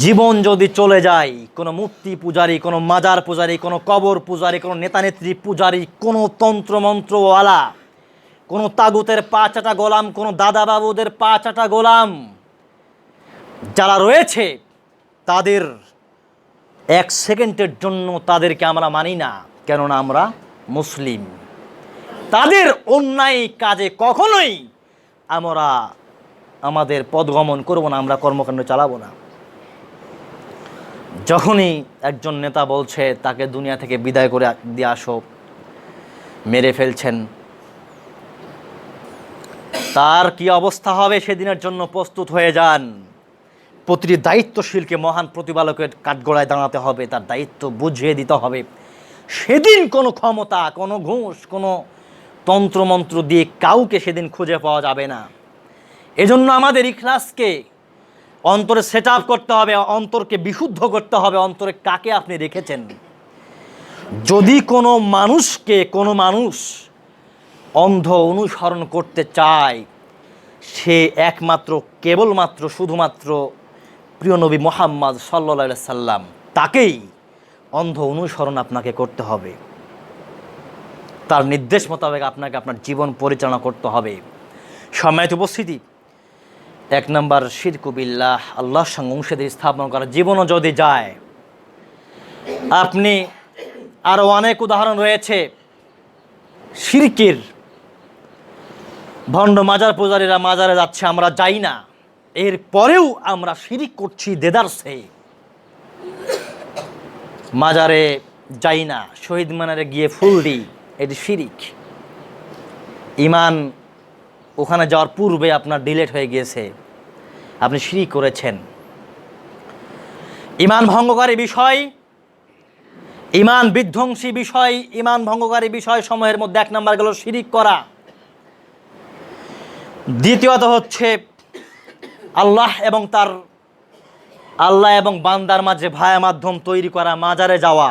জীবন যদি চলে যায়, কোনো মূর্তি পূজারী, কোনো মাজার পূজারী, কোনো কবর পূজারী, কোনো নেতানেত্রী পূজারী, কোনো তন্ত্রমন্ত্রওয়ালা, কোনো তাগুতের পা চাটা গোলাম, কোনো দাদা বাবুদের পা চাটা গোলাম যারা রয়েছে, তাদের এক সেকেন্ডের জন্য তাদেরকে আমরা মানি না, কেননা আমরা মুসলিম। তাদের অন্যায় কাজে কখনোই আমরা আমাদের পদগমন করব না, আমরা কর্মকাণ্ড চালাবো না। যখনই একজন নেতা বলছে তাকে দুনিয়া থেকে বিদায় করে দিয়ে আসো, মেরে ফেলছেন, তার কি অবস্থা হবে সেদিনের জন্য প্রস্তুত হয়ে যান। প্রতিটি দায়িত্বশীলকে মহান প্রতিপালকের কাঠগড়ায় দাঁড়াতে হবে, তার দায়িত্ব বুঝিয়ে দিতে হবে। সেদিন কোনো ক্ষমতা, কোনো ঘুষ, কোনো তন্ত্রমন্ত্র দিয়ে কাউকে সেদিন খুঁজে পাওয়া যাবে না। এজন্য আমাদের ইখলাসকে অন্তরে সেট আপ করতে হবে, অন্তরকে বিশুদ্ধ করতে হবে। অন্তরে কাকে আপনি রেখেছেন? যদি কোনো মানুষকে কোনো মানুষ অন্ধ অনুসরণ করতে চায়, সে একমাত্র কেবলমাত্র শুধুমাত্র প্রিয় নবী মুহাম্মদ সাল্লাল্লাহু আলাইহি সাল্লাম, তাকেই অন্ধ অনুসরণ আপনাকে করতে হবে। তার নির্দেশ মোতাবেক আপনাকে আপনার জীবন পরিচালনা করতে হবে। সম্মানিত উপস্থিতি, 1 নম্বর শিরকু বিল্লাহ, আল্লাহর সঙ্গে অংশীদার স্থাপন করা। জীবনও যদি যায়, আপনি আরও অনেক উদাহরণ রয়েছে শিরকের। ভণ্ড মাজার পূজারীরা মাজারে যাচ্ছে, আমরা যাই না, এরপরেও আমরা শিরিক করছি দেদারসে। মাজারে যাই না, শহীদ মিনারে গিয়ে ফুল দিই, এটি শিরিক। ঈমান ওখানে যাওয়ার পূর্বে আপনার ডিলেট হয়ে গিয়েছে, আপনি শিরিক করেছেন। ঈমান ভঙ্গকারী বিষয়, ঈমান বিধ্বংসী বিষয়, ঈমান ভঙ্গকারী বিষয় সমূহের মধ্যে 1 নম্বর গেল শিরিক করা। দ্বিতীয়ত হচ্ছে আল্লাহ এবং বান্দার মাঝে ভায়া মাধ্যম তৈরি করা, মাজারে যাওয়া,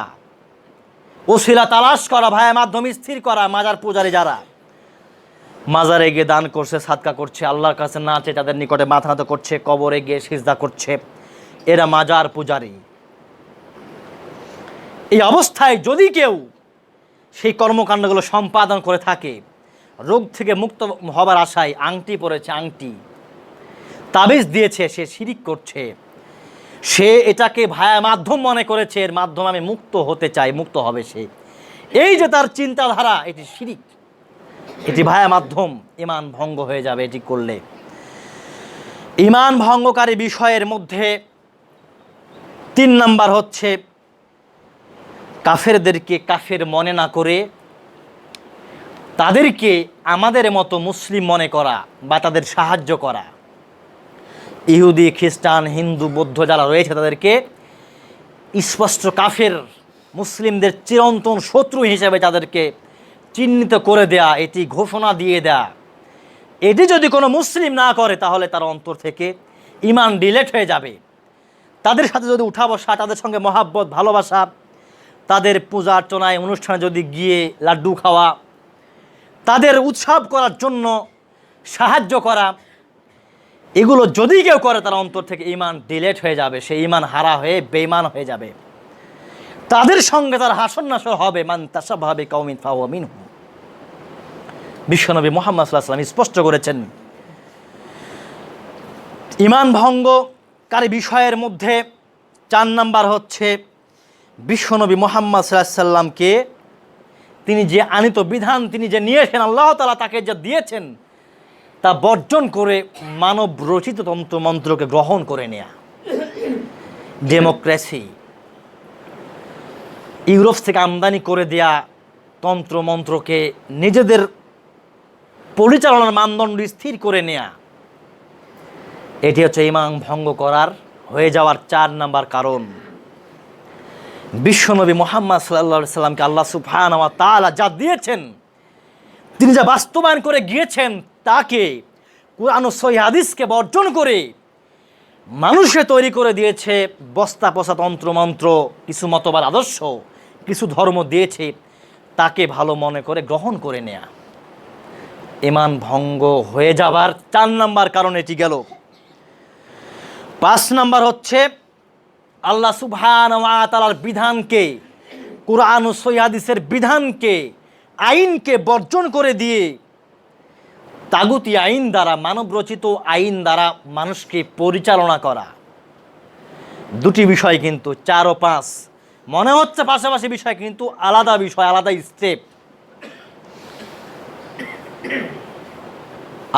ওসিলা তালাশ করা, ভায়া মাধ্যম স্থির করা। মাজার পূজারী যারা মাজারে গিয়ে দান করছে, সাদকা করছে, আল্লাহর কাছে না চেয়ে তাদের নিকটে মাথা নত করছে, কবরে গিয়ে সিজদা করছে, এরা মাজার পূজারী। এই অবস্থায় যদি কেউ সেই কর্মকাণ্ডগুলো সম্পাদন করে থাকে, রোগ থেকে মুক্ত হবার আশায় আংটি পরেছে, আংটি তাবিজ দিয়েছে, সে শিরিক করছে। সে এটাকে ভায়া মাধ্যম মনে করেছে, এর মাধ্যমে আমি মুক্ত হতে চাই, মুক্ত হবে সে। এই যে তার চিন্তাধারা, এটি শিরিক, এটি ভায়া মাধ্যম। ঈমান ভঙ্গ হয়ে যাবে এটি করলে। ঈমান ভঙ্গকারী বিষয়ের মধ্যে 3 নম্বর হচ্ছে কাফেরদেরকে কাফের মনে না করে তাদেরকে আমাদের মতো মুসলিম মনে করা বা তাদের সাহায্য করা। ইহুদি, খ্রিস্টান, হিন্দু, বৌদ্ধ যারা রয়েছে তাদেরকে স্পষ্ট কাফের, মুসলিমদের চিরন্তন শত্রু হিসেবে তাদেরকে চিহ্নিত করে দেয়া, এটি ঘোষণা দিয়ে দেয়া। এটি যদি কোনো মুসলিম না করে, তাহলে তার অন্তর থেকে ঈমান ডিলেট হয়ে যাবে। তাদের সাথে যদি উঠা বসা, তাদের সঙ্গে মহাব্বত, ভালোবাসা, তাদের পূজা অর্চনায় অনুষ্ঠানে যদি গিয়ে লাড্ডু খাওয়া, তাদের উৎসব করার জন্য সাহায্য করা, এগুলো যদি কেউ করে, তার অন্তর থেকে ঈমান ডিলেট হয়ে যাবে। সে ঈমান হারা হয়ে বেঈমান হয়ে যাবে। তাদের সঙ্গে তার হাসর নাসর হবে। মান তাশাব্বাহা বিকাউমিন ফাহুয়া মিনহুম। বিশ্বনবী মুহাম্মদ সাল্লাল্লাহু আলাইহি ওয়াসাল্লাম স্পষ্ট করেছেন। ঈমান ভঙ্গকারী বিষয়ের মধ্যে 4 নম্বর হচ্ছে বিশ্বনবী মুহাম্মদ সাল্লাল্লাহু আলাইহি ওয়াসাল্লামকে তিনি যে আনিত বিধান, তিনি যে নিয়েছেন, আল্লাহ তাআলা তাকে যা দিয়েছেন, তা বর্জন করে মানব রচিত তন্ত্রমন্ত্রকে গ্রহণ করে নেয়া। ডেমোক্রেসি, ইউরোপ থেকে আমদানি করে দেয়া তন্ত্রমন্ত্রকে নিজেদের পরিচালনার মানদণ্ড স্থির করে নেয়া, এটি হচ্ছে ঈমান ভঙ্গ করার হয়ে যাওয়ার 4 নাম্বার কারণ। বিশ্বনবী মুহাম্মদ সাল্লাল্লাহু আলাইহি সাল্লামকে আল্লাহ সুবহানাহু ওয়া তাআলা যা দিয়েছেন, তিনি যা বাস্তবায়ন করে গিয়েছেন, তাকে কুরআন ও সহিহ হাদিসকে বর্জন করে মানুষে তৈরি করে দিয়েছে বস্তা পচা তন্ত্রমন্ত্র, কিছু মতবাদ আদর্শ, কিছু ধর্ম দিয়েছে, তাকে ভালো মনে করে গ্রহণ করে নেয়া। ঈমান ভঙ্গ হয়ে যাবার 4 নাম্বার কারণ এটি গেল। 5 নাম্বার হচ্ছে আল্লাহ সুবহানাহু ওয়া তাআলার বিধানকে, কুরআন ও সহিহ হাদিসের বিধানকে, আইনকে বর্জন করে দিয়ে তাগুতি আইন দ্বারা, মানবরচিত আইন দ্বারা মানুষকে পরিচালনা করা। দুটি বিষয় কিন্তু, 4 ও 5 মনে হচ্ছে পাশাপাশি বিষয়, কিন্তু আলাদা বিষয়, আলাদা স্টেপ।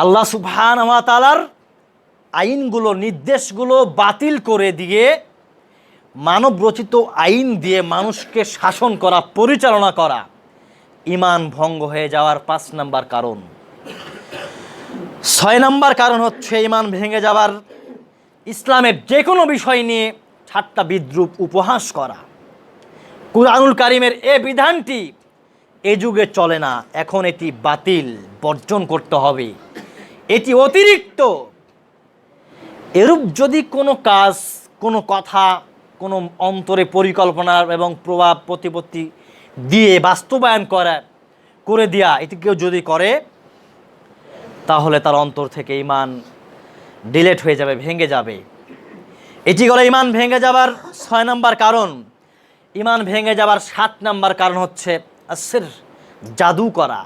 আল্লাহ সুবহানাহু ওয়া তাআলার আইনগুলো, নির্দেশগুলো বাতিল করে দিয়ে মানব রচিত আইন দিয়ে মানুষকে শাসন করা, পরিচালনা করা ঈমান ভঙ্গ হয়ে যাওয়ার 5 নাম্বার কারণ। 6 নাম্বার কারণ হচ্ছে ঈমান ভেঙে যাওয়ার ইসলামের যে কোনো বিষয় নিয়ে ঠাট্টা বিদ্রূপ উপহাস করা। কুরআনুল কারীমের এ বিধানটি এ যুগে চলে না, এখন এটি বাতিল, বর্জন করতে হবে, এটি অতিরিক্ত। এরূপ যদি কোনো কাজ, কোনো কথা, কোনো অন্তরে পরিকল্পনা এবং প্রভাব প্রতিপত্তি দিয়ে বাস্তবায়ন করে দেয়া, এটি কেউ যদি করে, তাহলে তার অন্তর থেকে ঈমান ডিলেট হয়ে যাবে, ভেঙে যাবে। এটি হলো ঈমান ভেঙে যাবার 6 নাম্বার কারণ। ঈমান ভেঙে যাবার 7 নাম্বার কারণ হচ্ছে আসির, জাদু করা,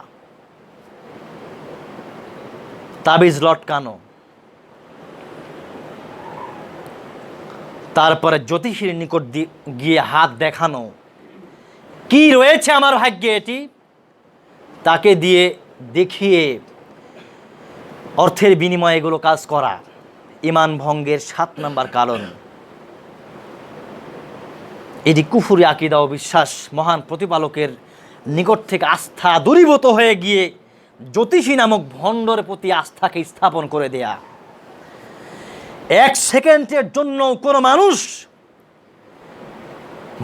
তাবিজ লটকানো, তারপরে জ্যোতিষীর নিকট গিয়ে হাত দেখানো, কি রয়েছে আমার ভাগ্যে এটি তাকে দিয়ে দেখিয়ে অর্থের বিনিময়ে এগুলো কাজ করা ঈমান ভঙ্গের 7 নাম্বার কারণ। এটি কুফরি আকীদা ও বিশ্বাস, মহান প্রতিপালকের নিকট থেকে আস্থা দূরীভূত হয়ে গিয়ে জ্যোতিষী নামক ভণ্ডর প্রতি আস্থাকে স্থাপন করে দেয়া। 1 সেকেন্ডের জন্য কোনো মানুষ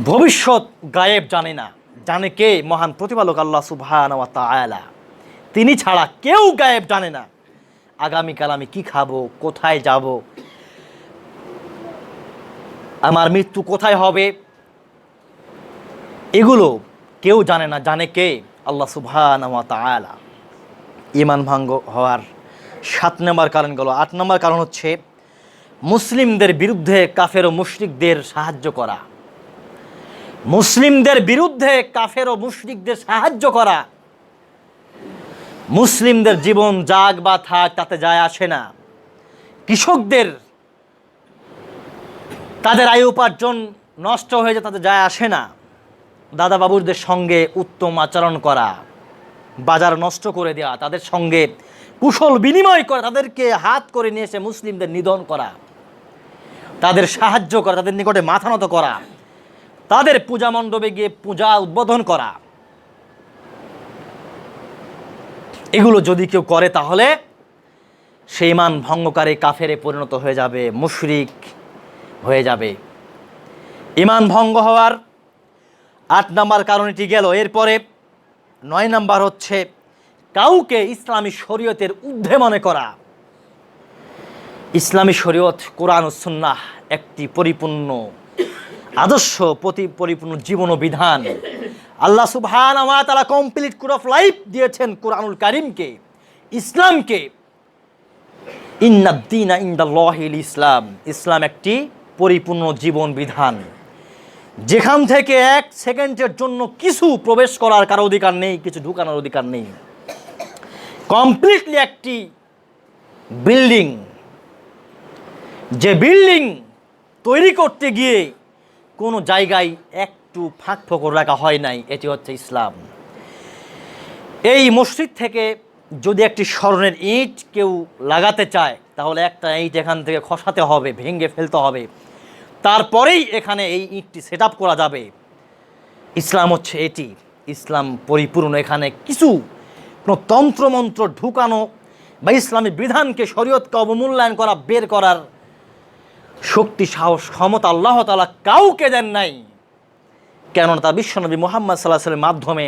ভবিষ্যৎ গায়েব জানে না, জানে কে? মহান প্রতিপালক আল্লাহ সুবহানাহু ওয়া তাআলা। তিনি ছাড়া কেউ গায়েব জানে না। আগামীকাল আমি কি খাবো, কোথায় যাব, আমার মৃত্যু কোথায় হবে, এগুলো কেউ জানে না, জানে কে? আল্লাহ সুবহানাহু ওয়া তাআলা। ঈমান ভঙ্গ হওয়ার 7 নম্বর কারণ গেল। 8 নম্বর কারণ হচ্ছে মুসলিমদের বিরুদ্ধে কাফের ও মুশরিকদের সাহায্য করা। মুসলিমদের বিরুদ্ধে কাফের ও মুশরিকদের সাহায্য করা। মুসলিমদের জীবন যাক বা থাক তাতে যায় আসে না। কৃষকদের তাদের আয় উপার্জন নষ্ট হয়ে যায় তাতে যায় আসে না। দাদা বাবুদের সঙ্গে উত্তম আচরণ করা, বাজার নষ্ট করে দেওয়া, তাদের সঙ্গে কুশল বিনিময় করা, তাদেরকে হাত করে নিয়ে এসে মুসলিমদের নিধন করা, তাদের সাহায্য করা, তাদের নিকটে মাথা নত করা, তাদের পূজা মণ্ডপে গিয়ে পূজা উদ্বোধন করা, এগুলো যদি কেউ করে তাহলে সে ঈমান ভঙ্গকারী কাফেরে পরিণত হয়ে যাবে, মুশরিক হয়ে যাবে। ঈমান ভঙ্গ হওয়ার 8 নম্বর কারণ এটি গেল। এরপরে 9 নম্বর হচ্ছে কাউকে ইসলামী শরীয়তের ঊর্ধ্বে মনে করা। ইসলামী শরীয়ত, কোরআন ও সুন্নাহ একটি পরিপূর্ণ আদর্শ, পরিপূর্ণ জীবন ও বিধান। আল্লাহ সুবহানাহু ওয়া তাআলা কমপ্লিট কোড অফ লাইফ দিয়েছেন কোরআনুল কারীমকে, ইসলামকে। ইন্নাদ-দীনা ইনদাল্লাহিল ইসলাম। ইসলাম একটি পরিপূর্ণ জীবন বিধান, যেখান থেকে 1 সেকেন্ডের জন্য কিছু প্রবেশ করার কারো অধিকার নেই, কিছু ঢুকানোর অধিকার নেই। কমপ্লিটলি একটি বিল্ডিং, যে বিল্ডিং তৈরি করতে গিয়ে কোনো জায়গায় একটু ফাঁক ফোকর রাখা হয় নাই, এটি হচ্ছে ইসলাম। এই মসজিদ থেকে যদি একটি স্মরণের ইট কেউ লাগাতে চায়, তাহলে একটা ইট এখান থেকে খসাতে হবে, ভেঙে ফেলতে হবে, তারপরেই এখানে এই ইটটি সেট আপ করা যাবে। ইসলাম হচ্ছে এটি। ইসলাম পরিপূর্ণ। এখানে কিছু কোনো তন্ত্রমন্ত্র ঢুকানো বা ইসলামী বিধানকে শরীয়তকে অবমূল্যায়ন করা, বের করার শক্তি, সাহস, ক্ষমতা আল্লাহ তাআলা কাউকে দেন নাই। কেননা তা বিশ্বনবী মুহাম্মদ সাল্লাল্লাহু আলাইহি ওয়াসাল্লামের মাধ্যমে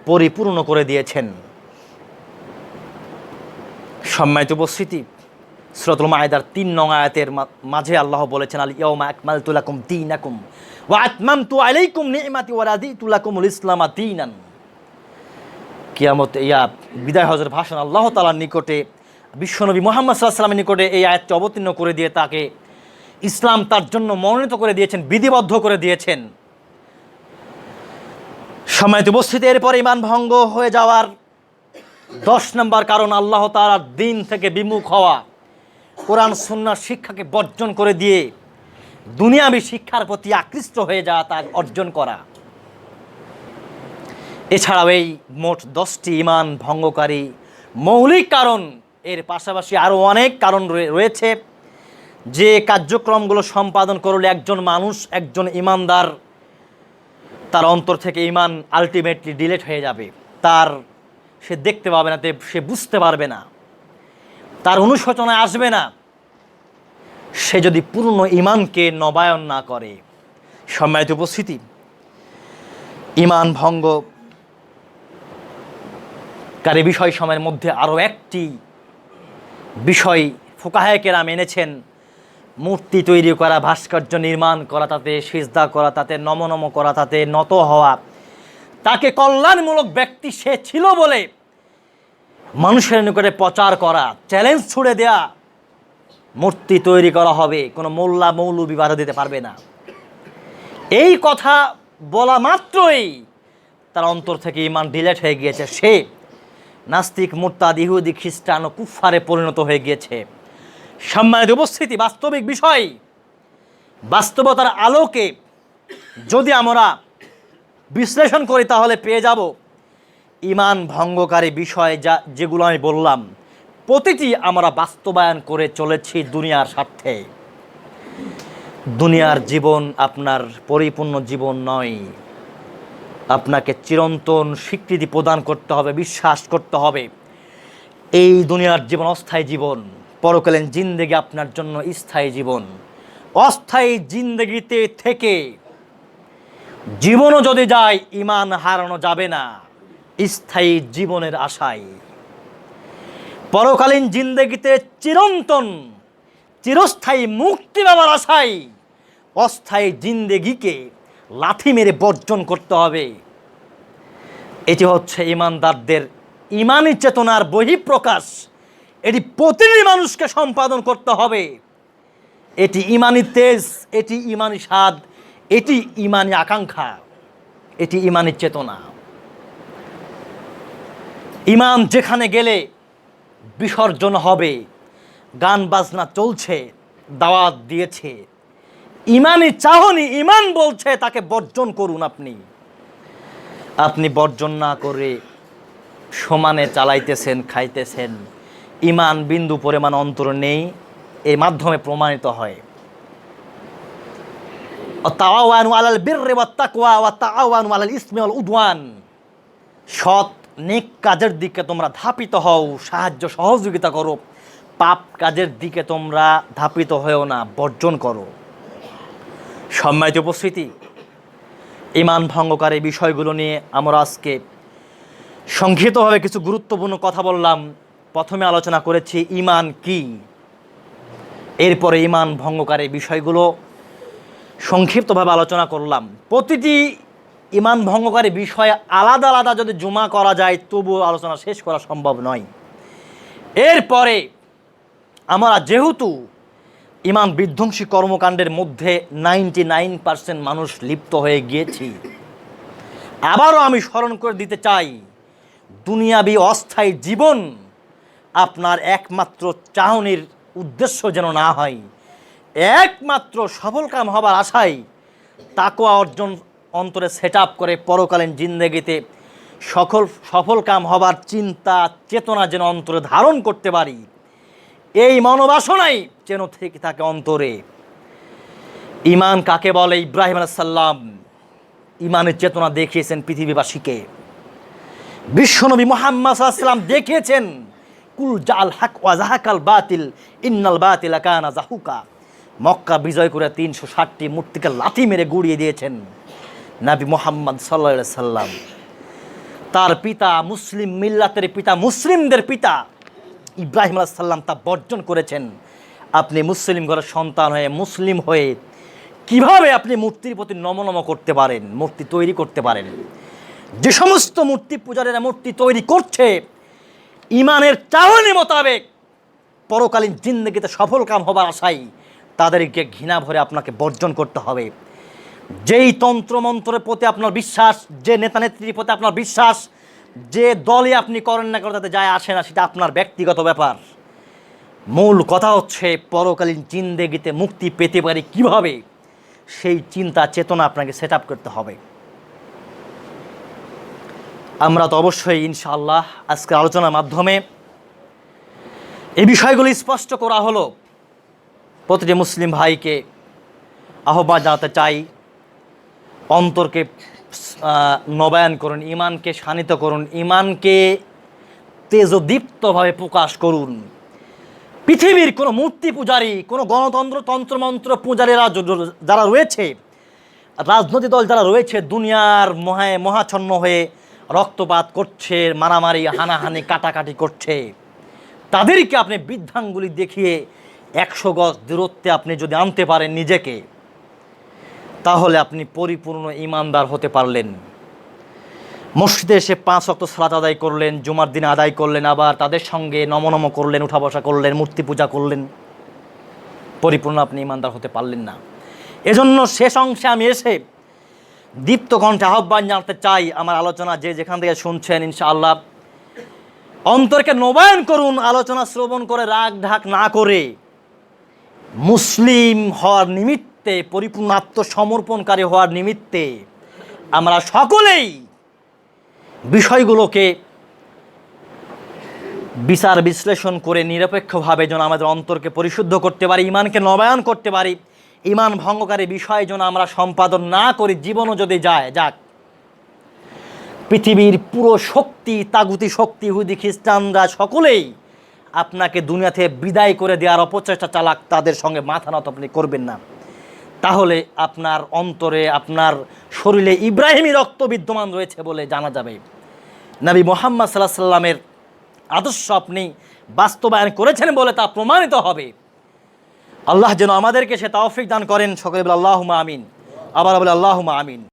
পরিপূর্ণ করে দিয়েছেন। সম্মানিত উপস্থিতি, সূরাতুল মায়েদার ৩ নং আয়াতের মাঝে আল্লাহ বলেছেন, আল ইয়াউমা আকমালতু লাকুম দীনাকুম ওয়া আতমামতু আলাইকুম নি'মাতি ওয়া রাদিতু লাকুমুল ইসলামা দীনান। কিয়ামত বিদায় হজের ভাষণ আল্লাহ তাআলার নিকটে বিশ্বনবী মুহাম্মদ সাল্লাল্লাহু আলাইহি ওয়াসাল্লামের নিকটে এই আয়াতটি অবতীর্ণ করে দিয়ে তাকে ইসলাম তার জন্য মনোনীত করে দিয়েছেন, বিধিবদ্ধ করে দিয়েছেন। সম্মানিত উপস্থিতি, এরপর ঈমান ভঙ্গ হয়ে যাওয়ার 10 নম্বর কারণ আল্লাহ তাআলার দ্বীন থেকে বিমুখ হওয়া, কোরআন সুন্নাহর শিক্ষাকে বর্জন করে দিয়ে দুনিয়াবী শিক্ষার প্রতি আকৃষ্ট হয়ে যাওয়া, তা অর্জন করা। এছাড়াও এই মোট 10টি ঈমান ভঙ্গকারী মৌলিক কারণ, এর পাশাপাশি আরও অনেক কারণ রয়েছে যে কার্যক্রমগুলো সম্পাদন করলে একজন মানুষ, একজন ঈমানদার, তার অন্তর থেকে ঈমান আলটিমেটলি ডিলেট হয়ে যাবে। সে দেখতে পাবে না, সে বুঝতে পারবে না, তার অনুশোচনায় আসবে না, সে যদি পূর্ণ ঈমানকে নবায়ন না করে। সম্মানিত উপস্থিতি, ঈমান ভঙ্গকারী বিষয় সময়ের মধ্যে আরও একটি বিষয় ফুকাহায়ে কেরাম এনেছেন, মূর্তি তৈরি করা, ভাস্কর্য নির্মাণ করা, তাতে সিজদা করা, তাতে নমনম করা, তাতে নত হওয়া, তাকে কল্যাণমূলক ব্যক্তি সে ছিল বলে মানুষের নিকটে প্রচার করা, চ্যালেঞ্জ ছুড়ে দেয়া, মূর্তি তৈরি করা হবে, কোনো মোল্লা মৌলবি বাধা দিতে পারবে না। এই কথা বলা মাত্রই তার অন্তর থেকে ঈমান ডিলেট হয়ে গিয়েছে, সে নাস্তিক, মুরতাদ, ইহুদি, খ্রিস্টান ও কুফফারে পরিণত হয়ে গিয়েছে। সম্মানিত উপস্থিতি, বাস্তবিক বিষয়, বাস্তবতার আলোকে যদি আমরা বিশ্লেষণ করি তাহলে পেয়ে যাব ঈমান ভঙ্গকারী বিষয় যেগুলো আমি বললাম প্রতিটি আমরা বাস্তবায়ন করে চলেছি দুনিয়ার স্বার্থে। দুনিয়ার জীবন আপনার পরিপূর্ণ জীবন নয়, আপনাকে চিরন্তন স্বীকৃতি প্রদান করতে হবে, বিশ্বাস করতে হবে এই দুনিয়ার জীবন অস্থায়ী জীবন, পরকালীন জিন্দেগি আপনার জন্য স্থায়ী জীবন। অস্থায়ী জিন্দেগিতে থেকে জীবনও যদি যায়, ঈমান হারানো যাবে না স্থায়ী জীবনের আশায়। পরকালীন জিন্দেগিতে চিরন্তন চিরস্থায়ী মুক্তি পাওয়ার আশায় অস্থায়ী জিন্দেগিকে লাথি মেরে বর্জন করতে হবে। এটি হচ্ছে ঈমানদারদের ঈমানী চেতনার বহিঃপ্রকাশ। এটি প্রতিটি মানুষকে সম্পাদন করতে হবে। এটি ঈমানী তেজ, এটি ঈমানী স্বাদ, এটি ঈমানী আকাঙ্ক্ষা, এটি ঈমানী চেতনা। ঈমান যেখানে গেলে বিসর্জন হবে, গান বাজনা চলছে, দাওয়াত দিয়েছে, ঈমানী চাহনি, ঈমান বলছে তাকে বর্জন করুন। আপনি বর্জন না করে সমানে চালাইতেছেন, খাইতেছেন, ঈমান বিন্দু পরিমাণ অন্তর নেই, এর মাধ্যমে প্রমাণিত হয়। তাআওয়ানু আলাল বিররি ওয়াত তাকওয়া ওয়া তাআওয়ানু আলাল ইসমি ওয়াল উদওয়ান। সৎ নেক কাজের দিকে তোমরা ধাপিত হও, সাহায্য সহযোগিতা করো, পাপ কাজের দিকে তোমরা ধাপিত হও না, বর্জন করো। সম্মানিত উপস্থিতি, ঈমান ভঙ্গকারী বিষয়গুলো নিয়ে আমরা আজকে সংক্ষিপ্তভাবে কিছু গুরুত্বপূর্ণ কথা বললাম। প্রথমে আলোচনা করেছি ঈমান কি, এরপরে ঈমান ভঙ্গকারী বিষয়গুলো সংক্ষিপ্তভাবে আলোচনা করলাম। প্রতিটি ঈমান ভঙ্গকারী বিষয় আলাদা আলাদা যদি জমা করা যায় তবুও আলোচনা শেষ করা সম্ভব নয়। এরপরে আমরা যেহেতু ঈমান বিধ্বংসী কর্মকাণ্ডের মধ্যে 99% মানুষ লিপ্ত হয়ে গিয়েছি, আবারও আমি স্মরণ করে দিতে চাই, দুনিয়াবী অস্থায়ী জীবন আপনার একমাত্র চাহনির উদ্দেশ্য যেন না হয়। একমাত্র সফলকাম হবার আশায় তাকওয়া অর্জন অন্তরে সেট আপ করে পরকালীন জিন্দেগিতে সফলকাম হবার চিন্তা চেতনা যেন অন্তরে ধারণ করতে পারি, এই মনোবাসনাই যেন থেকে থাকে অন্তরে। ঈমান কাকে বলে? ইব্রাহিম আলাইহিস সালাম ইমানের চেতনা দেখিয়েছেন পৃথিবীবাসীকে। বিশ্বনবী মুহাম্মদ সাল্লাল্লাহু আলাইহি ওয়াসাল্লাম দেখিয়েছেন কুল জাল হক ওয়া যাহাকাল বাতিল ইন্নাল বাতিলা কানা যাহুকা। মক্কা বিজয় করে 360টি মূর্তিকে লাথি মেরে গুড়িয়ে দিয়েছেন নবী মুহাম্মদ সাল্লাল্লাহু আলাইহি ওয়াসাল্লাম। তার পিতা মুসলিম মিল্লাতের পিতা, মুসলিমদের পিতা ইব্রাহিম আলাইহিস সালাম তা বর্জন করেছেন। আপনি মুসলিম ঘরের সন্তান হয়ে, মুসলিম হয়ে কিভাবে আপনি মূর্তির প্রতি নমনম করতে পারেন, মূর্তি তৈরি করতে পারেন? যে সমস্ত মূর্তি পূজারীরা মূর্তি তৈরি করছে, ইমানের চাহনি মোতাবেক পরকালীন জিন্দেগিতে সফল কাম হবার আশায় তাদেরকে ঘৃণা ভরে আপনাকে বর্জন করতে হবে। যেই তন্ত্রমন্ত্রের প্রতি আপনার বিশ্বাস, যে নেতা নেত্রীর প্রতি আপনার বিশ্বাস, যে দলে আপনি করেন না করে তাতে যায় আসে না, সেটা আপনার ব্যক্তিগত ব্যাপার। মূল কথা হচ্ছে পরকালীন জিন্দেগিতে মুক্তি পেতে পারি কিভাবে, সেই চিন্তা চেতনা আপনাকে সেট আপ করতে হবে। আমরা তো অবশ্যই ইনশাআল্লাহ আজকের আলোচনার মাধ্যমে এই বিষয়গুলো স্পষ্ট করা হলো। প্রতিটি মুসলিম ভাইকে আহ্বান জানাতে চাই, অন্তরকে নবায়ন করুন, ইমানকে শানিত করুন, ইমানকে তেজদীপ্তভাবে প্রকাশ করুন। পৃথিবীর কোনো মূর্তি পূজারী, কোনো গণতন্ত্র তন্ত্রমন্ত্র পূজারীরা যারা রয়েছে, রাজনৈতিক দল যারা রয়েছে, দুনিয়ার মহাচ্ছন্ন হয়ে রক্তপাত করছে, মারামারি হানাহানি কাটাকাটি করছে, তাদেরকে আপনি বৃদ্ধাঙ্গুলি দেখিয়ে 100 গজ দূরত্বে আপনি যদি আনতে পারেন নিজেকে, তাহলে আপনি পরিপূর্ণ ইমানদার হতে পারলেন। মসজিদে এসে 5 ওয়াক্ত সালাত আদায় করলেন, জুমার দিনে আদায় করলেন, আবার তাদের সঙ্গে নমনম করলেন, উঠা বসা করলেন, মূর্তি পূজা করলেন, পরিপূর্ণ আপনি ইমানদার হতে পারলেন না। এজন্য শেষ অংশে আমি এসে দীপ্ত কণ্ঠে আহ্বান জানাতে চাই, আমার আলোচনা যে যেখান থেকে শুনছেন ইনশাআল্লাহ অন্তরকে নবায়ন করুন। আলোচনা শ্রবণ করে রাগ ঢাক না করে মুসলিম হওয়ার নিমিত্তে, পরিপূর্ণ আত্মসমর্পণকারী হওয়ার নিমিত্তে আমরা সকলেই বিষয়গুলোকে বিচার বিশ্লেষণ করে নিরপেক্ষভাবে যেন আমাদের অন্তরকে পরিশুদ্ধ করতে পারি, ইমানকে নবায়ন করতে পারি, ইমান ভঙ্গকারী বিষয় যেন আমরা সম্পাদন না করি। জীবনও যদি যাক, পৃথিবীর পুরো শক্তি, তাগুতি শক্তি, ইহুদি খ্রিস্টানরা সকলেই আপনাকে দুনিয়া থেকে বিদায় করে দেওয়ার অপচেষ্টা চালাক, তাদের সঙ্গে মাথা নত আপনি করবেন না। তাহলে আপনার অন্তরে, আপনার শরীরে ইব্রাহিমী রক্ত বিদ্যমান রয়েছে বলে জানা যাবে। নবী মুহাম্মদ সাল্লাল্লাহু আলাইহি সাল্লামের আদর্শ আপনি বাস্তবায়ন করেছেন বলে তা প্রমাণিত হবে। আল্লাহ যেন আমাদেরকে সে তৌফিক দান করেন। সকলে বলে আল্লাহুম্মা আমিন। আবার বলে আল্লাহুম্মা আমিন।